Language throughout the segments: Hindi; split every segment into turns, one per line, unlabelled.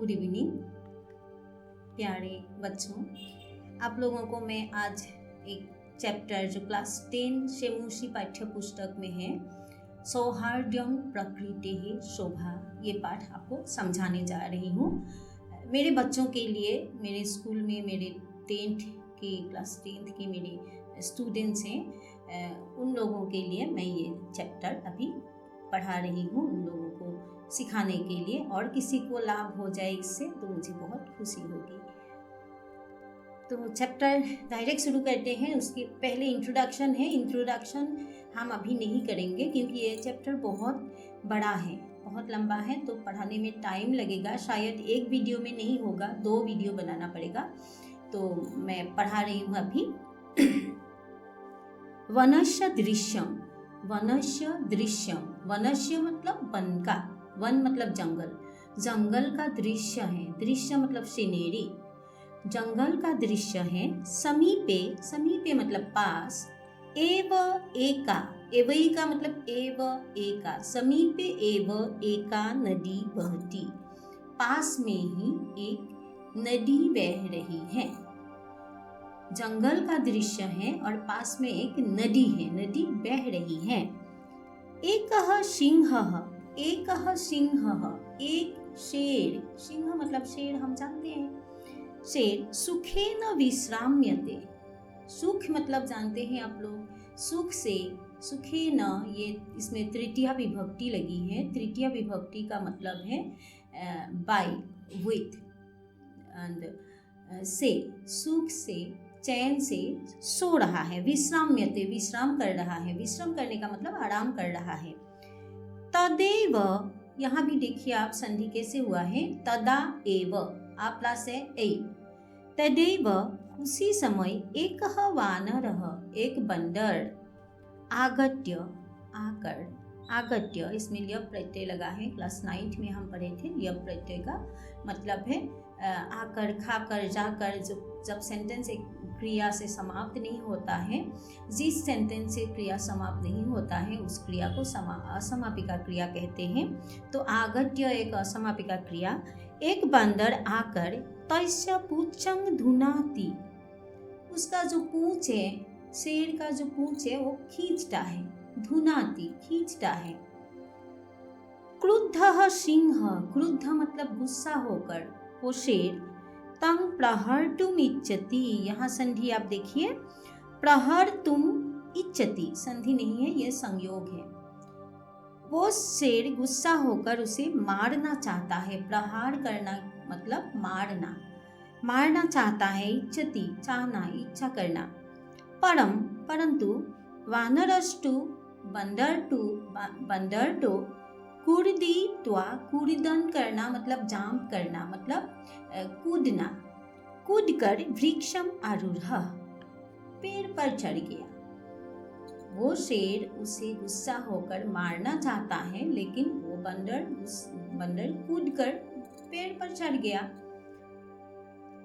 गुड इवनिंग प्यारे बच्चों। आप लोगों को मैं आज एक चैप्टर जो क्लास 10 शेमुशी पाठ्य पुस्तक में है, सौहार्द्यं प्रकृतिः शोभा, ये पाठ आपको समझाने जा रही हूँ। मेरे बच्चों के लिए मेरे स्कूल में मेरे 10th के क्लास 10th के मेरे स्टूडेंट्स हैं, उन लोगों के लिए मैं ये चैप्टर अभी पढ़ा रही हूँ, उन लोगों को सिखाने के लिए, और किसी को लाभ हो जाए इससे तो मुझे बहुत खुशी होगी। तो चैप्टर डायरेक्ट शुरू करते हैं। उसके पहले इंट्रोडक्शन है। इंट्रोडक्शन हम अभी नहीं करेंगे क्योंकि ये चैप्टर बहुत बड़ा है, बहुत लंबा है, तो पढ़ाने में टाइम लगेगा। शायद एक वीडियो में नहीं होगा, 2 वीडियो बनाना पड़ेगा। तो मैं पढ़ा रही हूँ अभी। वनस्य दृश्यम, वनस्य दृश्यम, वनस्य मतलब वन का, वन मतलब जंगल, जंगल का दृश्य है, दृश्य मतलब सीनेरी, जंगल का दृश्य है। समीपे, समीपे मतलब पास, एव एका, एवैका मतलब एव एका, समीपे एव एका नदी बहती, पास में ही एक नदी बह रही है। जंगल का दृश्य है और पास में एक नदी है, नदी बह रही है। एकः सिंहः, एकः सिंहः, एक शेर, सिंह मतलब शेर, हम जानते हैं शेर। सुखेन विश्राम्यते, सुख मतलब जानते हैं आप लोग, सुख से, सुखेन, ये इसमें तृतीया विभक्ति लगी है। तृतीया विभक्ति का मतलब है बाय, विथ, एंड से, सुख से, चैन से सो रहा है। विश्राम्यते, विश्राम कर रहा है, विश्राम करने का मतलब आराम कर रहा है। तदेव, यहाँ भी देखिए आप संधि कैसे हुआ है, तदा एव, आ प्लस है ए। तदेव, उसी समय, एकः वानरः, एक बंदर, आगत्य, आकर, आगत्य, इसमें ल्यप प्रत्यय लगा है। क्लास 9th में हम पढ़े थे, ल्यप प्रत्यय का मतलब है आकर, खाकर, जाकर। जब सेंटेंस एक क्रिया से समाप्त नहीं होता है, जिस सेंटेंस से क्रिया समाप्त नहीं होता है उस क्रिया को असमापिका क्रिया कहते हैं। तो आगत्य एक असमापिका क्रिया। एक बंदर आकर, तस्य पूच्छं धुनाति, उसका जो पूंछ है, शेर का जो पूंछ है वो खींचता है, धुनाति, खींचता है। क्रुद्धः सिंह, क्रुद्ध मतलब गुस्सा होकर वो शेर, तं प्रहर्तुम इच्छति, यहाँ संधि आप देखिए, प्रहर्तुम इच्छति, संधि नहीं है, यह संयोग है। वो शेर गुस्सा होकर उसे मारना चाहता है। प्रहार करना मतलब मारना, मारना चाहता है। इच्छति, चाहना, इच्छा करना। परम, परंतु, वानरस्तु, बंदर तो, कूर्दी त्वा, कूर्दन करना मतलब जांप करना, मतलब कूदना, कूद कर वृक्षम आरूढ़, पेड़ पर चढ़ गया। वो शेर उसे गुस्सा होकर मारना चाहता है, लेकिन वो बंदर कूद कर पेड़ पर चढ़ गया।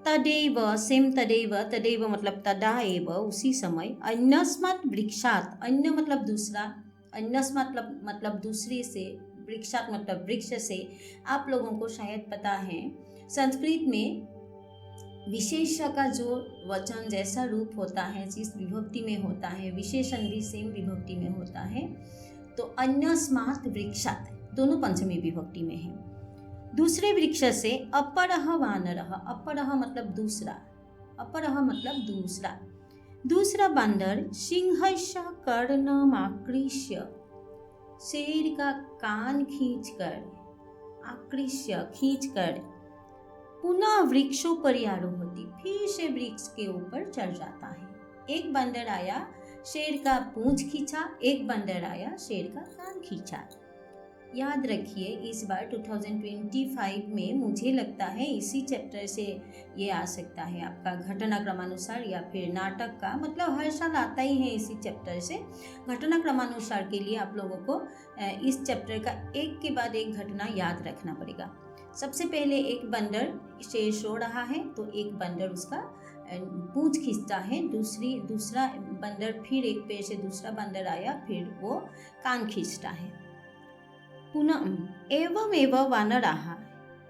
तदेव, सेम तदेव, तदेव मतलब तदा एव, उसी समय, अन्यस्मात् वृक्षात्, अन्य मतलब दूसरा, अन्यस्मात् मतलब दूसरे से, वृक्षात् मतलब वृक्ष से। आप लोगों को शायद पता है संस्कृत में विशेष का जो वचन जैसा रूप होता है, जिस विभक्ति में होता है, विशेषण भी सेम विभक्ति में होता है। तो अन्यस्मात् वृक्षात् दोनों पंचमी विभक्ति में है। दूसरे वृक्ष से, अपरः वानरः, अपरः मतलब दूसरा, अपरः मतलब दूसरा, दूसरा बंदर, सिंहस्य कर्णमाकृष्य, शेर का कान खींचकर, आकृष्य खींचकर, पुनः वृक्षोपरि आरोहति, फिर से वृक्ष के ऊपर चढ़ जाता है। एक बंदर आया, शेर का पूंछ खींचा, एक बंदर आया, शेर का कान खींचा। याद रखिए, इस बार 2025 में मुझे लगता है इसी चैप्टर से ये आ सकता है आपका घटनाक्रमानुसार या फिर नाटक का, मतलब हर साल आता ही है इसी चैप्टर से। घटनाक्रमानुसार के लिए आप लोगों को इस चैप्टर का एक के बाद एक घटना याद रखना पड़ेगा। सबसे पहले एक बंदर, शेर सो रहा है तो एक बंदर उसका पूंछ खींचता है, दूसरा बंदर, फिर एक पेड़ से दूसरा बंदर आया, फिर वो कान खींचता है। पुनः एवं वानराः,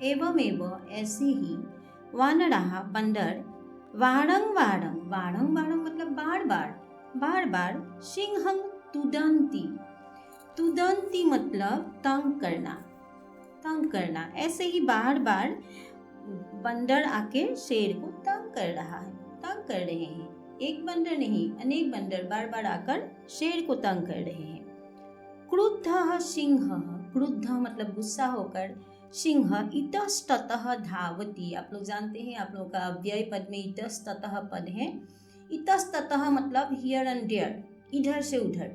एवमेव ऐसे ही वानराः बंदर वारं वारं मतलब बार बार सिंहं तुदंती मतलब तंग करना। ऐसे ही बार बार बंदर आके शेर को तंग कर रहे हैं। एक बंदर नहीं, अनेक बंदर बार बार आकर शेर को तंग कर रहे हैं। क्रुद्धः सिंहः, क्रुद्ध मतलब गुस्सा होकर, सिंह इतस्ततः धावति। आप लोग जानते हैं, आप लोगों का अव्यय पद में इतस्ततः पद है। इतस्ततः मतलब हियर एंड देयर, इधर से उधर।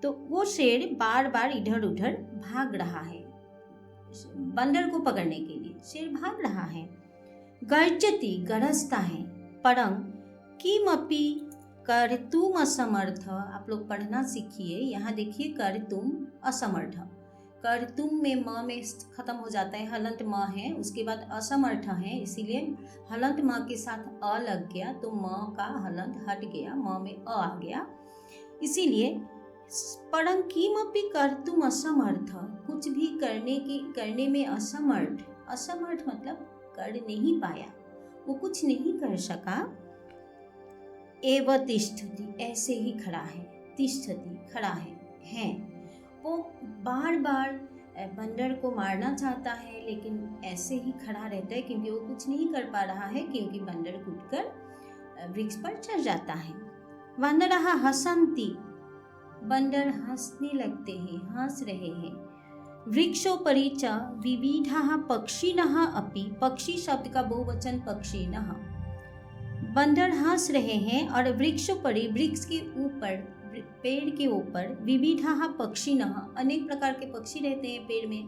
तो वो शेर बार बार इधर उधर भाग रहा है, बंदर को पकड़ने के लिए शेर भाग रहा है। गर्जति गरजता है, परं किमपि कर्तुम असमर्थ। आप लोग पढ़ना सीखिए। यहाँ देखिए कर्तुम असमर्थ, कर्तुम में म में खत्म हो जाता है, हलंत म है, उसके बाद असमर्थ है, इसीलिए हलंत म के साथ अ लग गया तो म का हलंत हट गया, म में अ आ गया। इसीलिए परं किमपि कर्तुम असमर्थ, कुछ भी करने में असमर्थ मतलब कर नहीं पाया, वो कुछ नहीं कर सका। एव तिष्ठति, ऐसे ही खड़ा है, तिष्ठति खड़ा है। वो बार बार बंदर को मारना चाहता है, लेकिन ऐसे ही खड़ा रहता है क्योंकि वो कुछ नहीं कर पा रहा है, क्योंकि बंदर कूदकर वृक्ष पर चढ़ जाता है। वानराः हसन्ति, बंदर हंसने लगते हैं, हंस रहे हैं। वृक्षोपरि च विविधाः पक्षिणः अपि, पक्षी शब्द का बहुवचन पक्षिणः। बंदर हंस रहे हैं और वृक्षोपरि, वृक्ष के ऊपर, पेड़ के ऊपर, विविधाः पक्षिणः, अनेक प्रकार के पक्षी रहते हैं पेड़ में,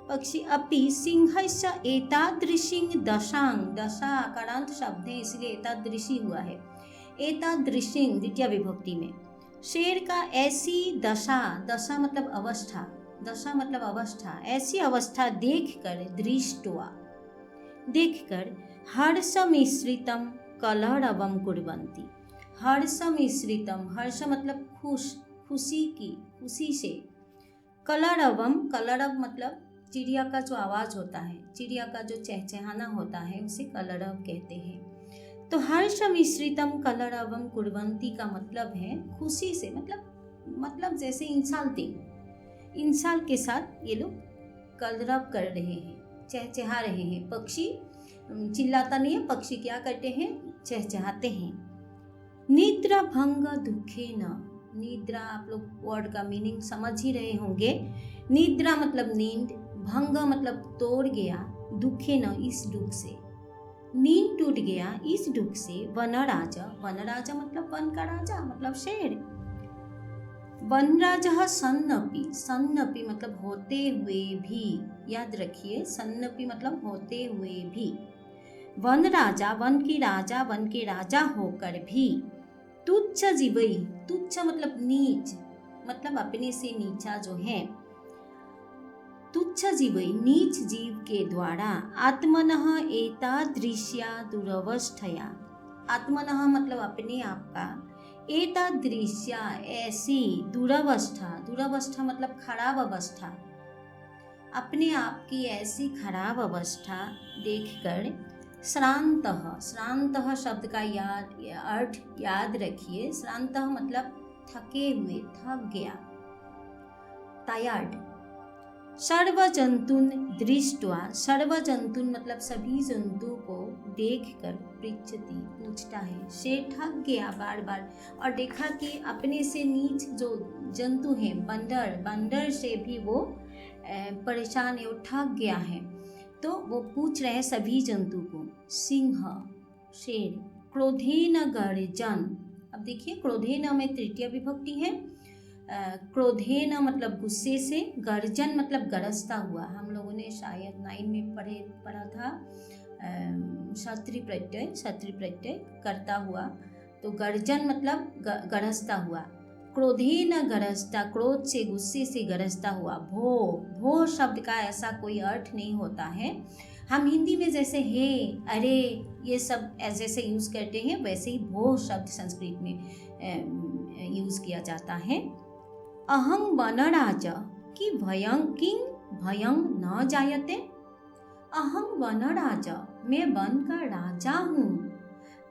पक्षी अपि सिंहस्य एतादृशीं दशां, दशा आकारांत शब्द है इसलिए एतादृशी हुआ है, एतादृशीं द्वितीय विभक्ति में। शेर का ऐसी दशा, दशा मतलब अवस्था, ऐसी अवस्था देखकर, दृष्ट्वा देखकर, हर्षमिश्रितं कलरवं कुर्वन्ति। हर्षमिश्रितं, हर्ष मतलब खुशी से। कलरवं, कलरव मतलब चिड़िया का जो आवाज़ होता है, चिड़िया का जो चहचहाना होता है उसे कलरव कहते हैं। तो हर्ष मिश्रितम कलरवम कुर्वन्ति का मतलब है खुशी से, मतलब जैसे इंसान के साथ ये लोग कलरव कर रहे हैं, चहचहा रहे हैं। पक्षी चिल्लाता नहीं है, पक्षी क्या करते हैं, चहचहाते हैं। निद्रा भंग दुखे न, निद्रा आप लोग वर्ड का मीनिंग समझ ही रहे होंगे। निद्रा मतलब नींद, भंग मतलब तोड़ गया, दुखे न इस दुख से, नींद टूट गया इस दुख से। वनराजा, वनराजा मतलब वन का राजा मतलब शेर। वनराजः सन्नपि मतलब होते हुए भी, याद रखिए, सन्नपि मतलब होते हुए भी। वन राजा, वन के राजा होकर भी। तुच्छ जीवई, तुच्छ मतलब नीच, मतलब अपने से नीचा जो है। तुच्छ जीवई, नीच जीव के द्वारा। आत्मनः एतादृश्या दुरवस्थया, आत्मनः मतलब अपने आप का, एतादृश्या ऐसी, दुरवस्था मतलब खराब अवस्था, अपने आप की ऐसी खराब अवस्था देखकर। श्रांतः शब्द का अर्थ याद रखिए। श्रांतः मतलब थके हुए, थक गया, टायर्ड। सर्वजंतुन दृष्ट्वा, सर्वजंतुन मतलब सभी जंतु को देखकर, पृच्छति पूछता है। शेर थक गया बार बार और देखा कि अपने से नीच जो जंतु हैं, बंदर से भी वो परेशान है, वो थक गया है, तो वो पूछ रहे हैं सभी जंतु को। सिंह, शेर, क्रोधेन गर्जन। अब देखिए, क्रोधेन में तृतीय विभक्ति है। क्रोधेन मतलब गुस्से से, गर्जन मतलब गरजता हुआ। हम लोगों ने शायद 9 में पढ़ा था क्षत्रिय प्रत्यय करता हुआ, तो गर्जन मतलब गरजता हुआ। क्रोधेन गरजता, क्रोध से, गुस्से से गरजता हुआ। भो शब्द का ऐसा कोई अर्थ नहीं होता है। हम हिंदी में जैसे हे, अरे ये सब जैसे यूज़ करते हैं, वैसे ही भो शब्द संस्कृत में यूज़ किया जाता है। अहं वनराज कि भयं न जायते, अहं वन राजा, मैं वन का राजा हूँ,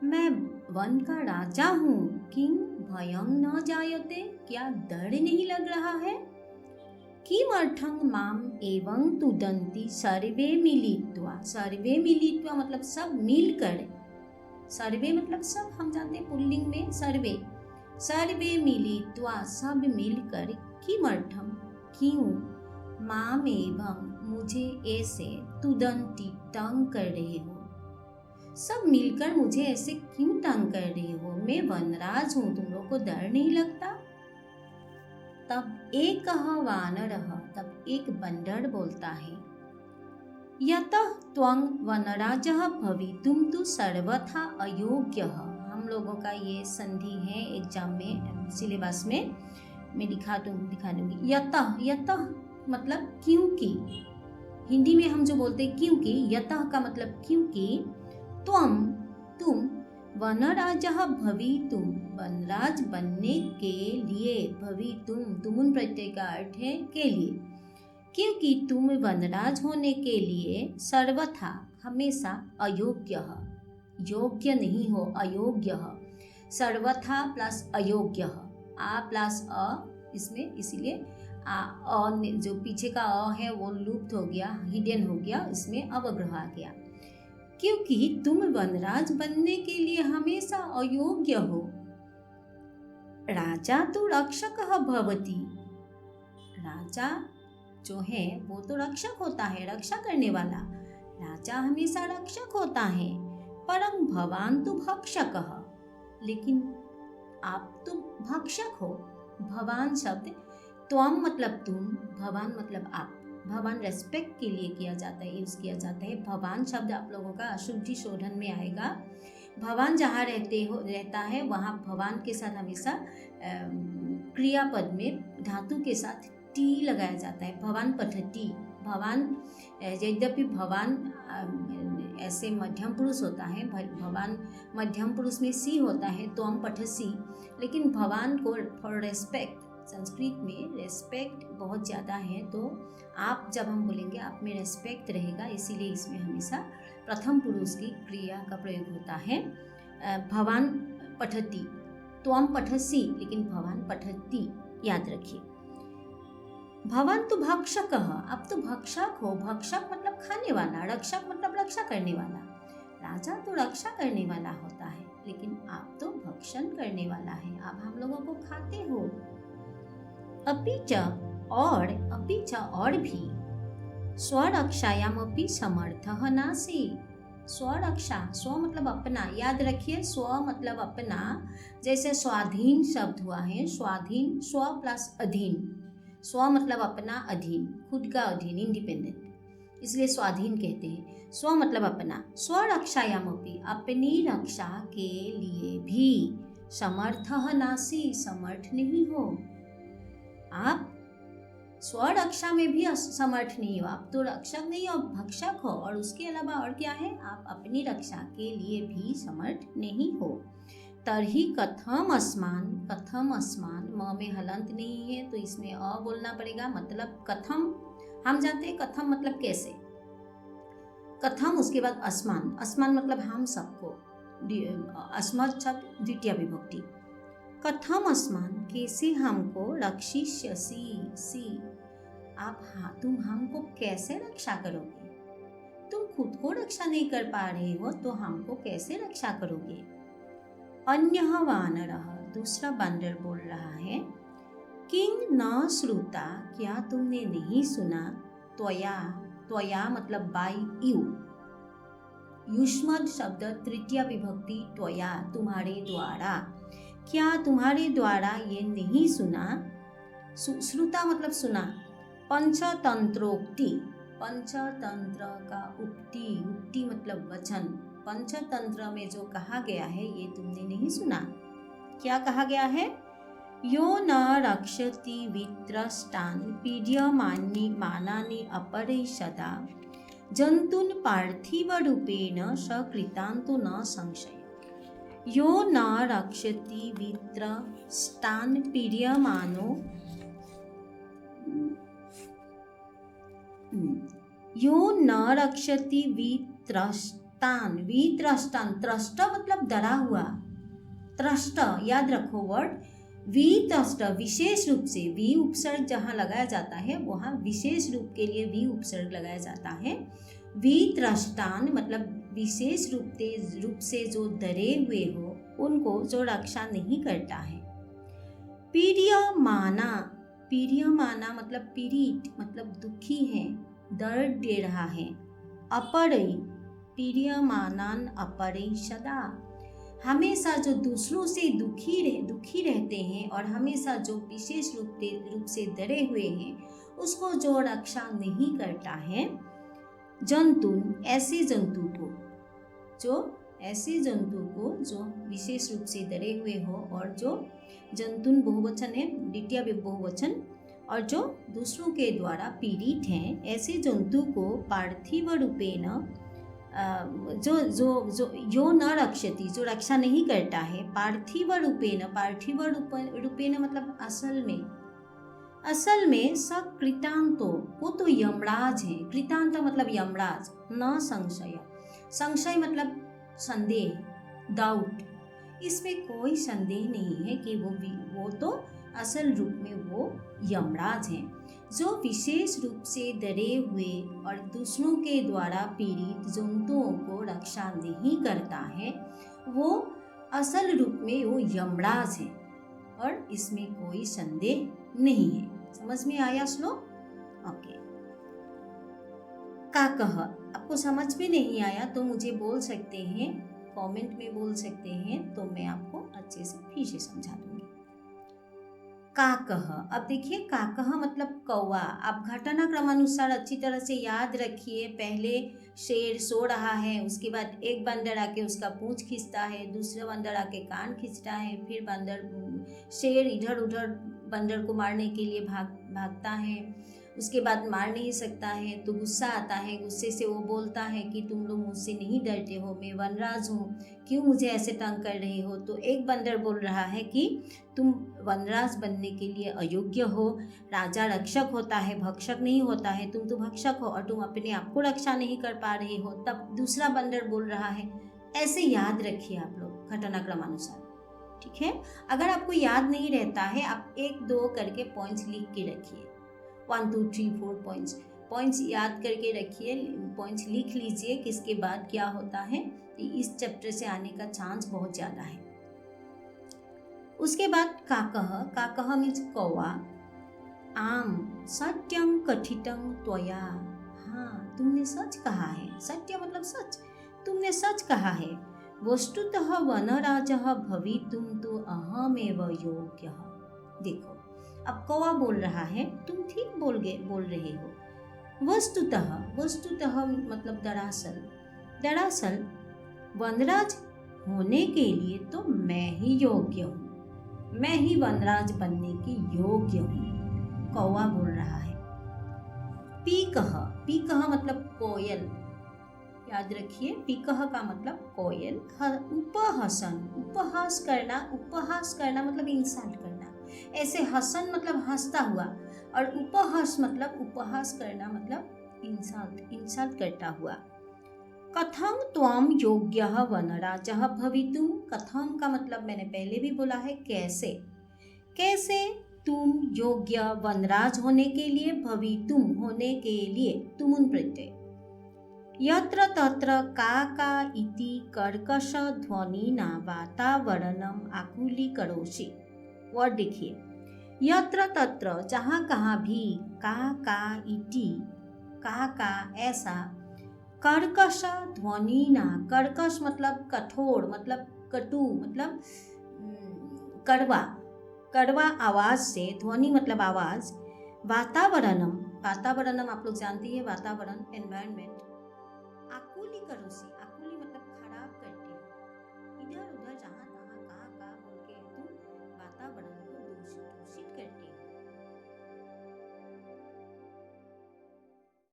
मैं वन का राजा हूँ। किं भयं न जायते, क्या डर नहीं लग रहा है। किमर्थं माम एवं तुदन्ति सर्वे मिलित्वा, सर्वे मिलित्वा मतलब सब मिलकर, सर्वे मतलब सब, हम जानते हैं पुल्लिंग में सर्वे, सर्वे मिलित्वा सब मिलकर, किमर्थम क्यों, माम एवं मुझे ऐसे, तुदंती तंग कर रहे हो, सब मिलकर मुझे ऐसे क्यों तंग कर रहे हो, मैं वनराज हूँ, तुम लोग को डर नहीं लगता। तब एक वानरः, तब एक बंदर बोलता है, यतः त्वं वनराजः भवितुं तु सर्वथा अयोग्यः। हम लोगों का ये संधि है एग्जाम में, सिलेबस में मैं दिखा दूंगी। यतः, यतः मतलब क्योंकि, हिंदी में हम जो बोलते हैं क्योंकि, यतः का मतलब क्योंकि, त्वं तुम, वनराजः भवितुं वनराज बनने के लिए, भवितुं तुमुन प्रत्यय का अर्थ है के लिए, क्योंकि तुम वनराज होने के लिए सर्वथा हमेशा अयोग्य, योग्य नहीं हो, अयोग्य, सर्वथा प्लस अयोग्य, आ प्लस अ इसमें, इसीलिए जो पीछे का अ है वो लुप्त हो गया, हिडन हो गया, इसमें अवग्रह आ गया। क्योंकि तुम वनराज बनने के लिए हमेशा अयोग्य हो। राजा तो रक्षकः भवति, राजा जो है वो तो रक्षक होता है, रक्षा करने वाला, राजा हमेशा रक्षक होता है। परं भवान तो भक्षकः, लेकिन आप तो भक्षक हो। भवान शब्द, त्वम मतलब तुम, भवान मतलब आप, भवान रेस्पेक्ट के लिए किया जाता है, यूज किया जाता है। भवान शब्द आप लोगों का अशुद्धि शोधन में आएगा। भवान जहाँ रहता है वहाँ भवान के साथ हमेशा क्रियापद में धातु के साथ टी लगाया जाता है, भवान पठती। भवान, यद्यपि भवान ऐसे मध्यम पुरुष होता है, भवान मध्यम पुरुष में सी होता है, तो हम पठसी, लेकिन भवान को फॉर रेस्पेक्ट, संस्कृत में रेस्पेक्ट बहुत ज़्यादा है, तो आप जब हम बोलेंगे आप में रेस्पेक्ट रहेगा, इसीलिए इसमें हमेशा प्रथम पुरुष की क्रिया का प्रयोग होता है। भवान पठती, तो हम पठसी, लेकिन भवान पठती, याद रखिए। भवान तो भक्षक, आप तो भक्षक हो। भक्षक मतलब खाने वाला, रक्षक मतलब रक्षा करने वाला। राजा तो रक्षा करने वाला होता है, लेकिन आप तो भक्षण करने वाला है, आप हम लोगों को खाते हो। अपीच और भी, स्वरक्षायाम अपि समर्थः नासि। स्वरक्षा, स्व मतलब अपना, याद रखिए स्व मतलब अपना। जैसे स्वाधीन शब्द हुआ है, स्वाधीन, स्व प्लस अधीन, स्व मतलब अपना, अधीन खुद का, अधीन इंडिपेंडेंट, इसलिए स्वाधीन कहते हैं। स्व मतलब अपना, स्वरक्षायामपि अपनी रक्षा के लिए भी, समर्थः नासि समर्थ नहीं हो। आप स्वरक्षा में भी समर्थ नहीं हो, आप तो रक्षक नहीं हो, भक्षक हो। और उसके अलावा और क्या है, आप अपनी रक्षा के लिए भी समर्थ नहीं हो। तरही कथम अस्मान, कथम अस्मान, म में हलंत नहीं है तो इसमें अ बोलना पड़ेगा। मतलब कथम, हम जानते हैं कथम मतलब कैसे, कथम उसके बाद अस्मान, अस्मान मतलब हम सबको, अस्मत् शब्द द्वितीय विभक्ति। कथम अस्मान, कैसे हमको, रक्षिष्यसि सी, आप तुम हमको कैसे रक्षा करोगे, तुम खुद को रक्षा नहीं कर पा रहे हो तो हमको कैसे रक्षा करोगे। अन्यः वानरः, दूसरा बंदर बोल रहा है, किंग न श्रुता, क्या तुमने नहीं सुना, त्वया, त्वया मतलब बाय यू, युष्मद् शब्द तृतीय विभक्ति, त्वया तुम्हारे द्वारा, क्या तुम्हारे द्वारा ये नहीं सुना। श्रुता मतलब सुना। पंचतंत्रोक्ति, पंचतंत्र का उक्ति, उक्ति मतलब वचन, पंचतंत्र में जो कहा गया है ये तुमने नहीं सुना। क्या कहा गया है, यो न रक्षति वित्रष्टान पीड्यमानि मानानि अपरिषदा जंतुन पार्थिव रूपेण सकृतांतो न संशय। यो न रक्षति वित्रष्टान पीड्यमानो, यो न रक्षति वित्रस्तान। वित्रस्तान, त्रष्ट मतलब डरा हुआ, त्रष्ट याद रखो वर्ड। वित्रष्ट विशेष रूप से, वि उपसर्ग जहाँ लगाया जाता है वहाँ विशेष रूप के लिए वि उपसर्ग लगाया जाता है। वित्रस्तान मतलब विशेष रूप से जो डरे हुए हो उनको जो रक्षा नहीं करता है। पीड्यमाना, पीड्यमाना मतलब पीड़ित मतलब दुखी है, दर्द दे रहा है। अपरई, पीड्यमानान अपरई सदा, हमेशा जो दूसरों से दुखी रहते हैं और हमेशा जो विशेष रूप से डरे हुए हैं उसको जो रक्षा नहीं करता है। जंतुन, ऐसे जंतु को, जो ऐसे जंतु को जो विशेष रूप से डरे हुए हो, और जो जंतुन बहुवचन है, द्वितीय बहुवचन, और जो दूसरों के द्वारा पीड़ित हैं, ऐसे जंतु को पार्थिव रूपेण, जो जो जो यो न रक्षति, जो रक्षा नहीं करता है। पार्थिव रूपेण, पार्थिव रूपेण मतलब असल में सकृतांतो, वो तो यमराज है। कृतांत मतलब यमराज। न संशय, संशय मतलब संदेह, डाउट, इसमें कोई संदेह नहीं है कि वो तो असल रूप में वो यमराज हैं, जो विशेष रूप से डरे हुए और दूसरों के द्वारा पीड़ित जंतुओं को रक्षा नहीं करता है। वो असल रूप में वो यमराज है और इसमें कोई संदेह नहीं है। समझ में आया श्लोक? ओके। काकह, आपको समझ में नहीं आया तो मुझे बोल सकते हैं, कमेंट में बोल सकते हैं, तो मैं आपको अच्छे से फिर से समझा दूंगी। काकह, अब देखिए काकह मतलब कौवा। आप घटना क्रमानुसार अच्छी तरह से याद रखिए। पहले शेर सो रहा है, उसके बाद एक बंदर आके उसका पूंछ खींचता है, दूसरा बंदर आके कान खींचता है, फिर शेर इधर उधर बंदर को मारने के लिए भागता है। उसके बाद मार नहीं सकता है तो गुस्सा आता है, गुस्से से वो बोलता है कि तुम लोग मुझसे नहीं डरते हो, मैं वनराज हूँ, क्यों मुझे ऐसे तंग कर रहे हो। तो एक बंदर बोल रहा है कि तुम वनराज बनने के लिए अयोग्य हो, राजा रक्षक होता है, भक्षक नहीं होता है, तुम तो भक्षक हो और तुम अपने आप को रक्षा नहीं कर पा रहे हो। तब दूसरा बंदर बोल रहा है। ऐसे याद रखिए आप लोग घटनाक्रमानुसार, ठीक है। अगर आपको याद नहीं रहता है, आप 1-2 करके पॉइंट्स लिख के रखिए। 1 2 3 4 पॉइंट्स याद करके रखिए, पॉइंट्स लिख लीजिए। किसके बाद क्या होता है, इस चैप्टर से आने का चांस बहुत ज़्यादा है। उसके बाद काकह, काकह मीन्स कौवा। आम, सत्यम कथितं त्वया, हाँ तुमने सच कहा है। सत्य मतलब सच, तुमने सच कहा है। वस्तुतः वनराजः भवितुं तु अहमेव योग्यः। देखो अब कौवा बोल रहा है, तुम ठीक बोल रहे हो। वस्तुतः मतलब दरअसल वनराज होने के लिए तो मैं ही योग्य हूँ, मैं ही वनराज बनने की योग्य हूँ, कौवा बोल रहा है। पीकह मतलब कोयल, याद रखिए पीकह का मतलब कोयल। उपहसन, उपहास करना मतलब इंसल्ट करना। ऐसे हसन मतलब हंसता हुआ, और उपहास मतलब उपहास करना मतलब इंसल्ट करता हुआ। कथम त्वम योग्यः वनराजः भवितुम, कथम का मतलब मैंने पहले भी बोला है कैसे तुम योग्य वनराज होने के लिए, भवितुम होने के लिए, तुमुन प्रत्यय। यत्र तत्र काका इति कर्कश ध्वनिना वातावरणम आकुलीकरोषि। वर्ड देखिए, यत्र तत्र जहाँ कहाँ भी, काका इति काका ऐसा, कर्कश ध्वनिना, कर्कश मतलब कठोर, मतलब कटु, मतलब कड़वा आवाज से, ध्वनि मतलब आवाज। वातावरणम आप लोग जानती है, वातावरण एनवायरनमेंट। आकुलीकरोषि, आकुली मतलब खराब करते हो, इधर उधर जहाँ तहाँ कहाँ बोल के तुम वातावरण को दूषित करते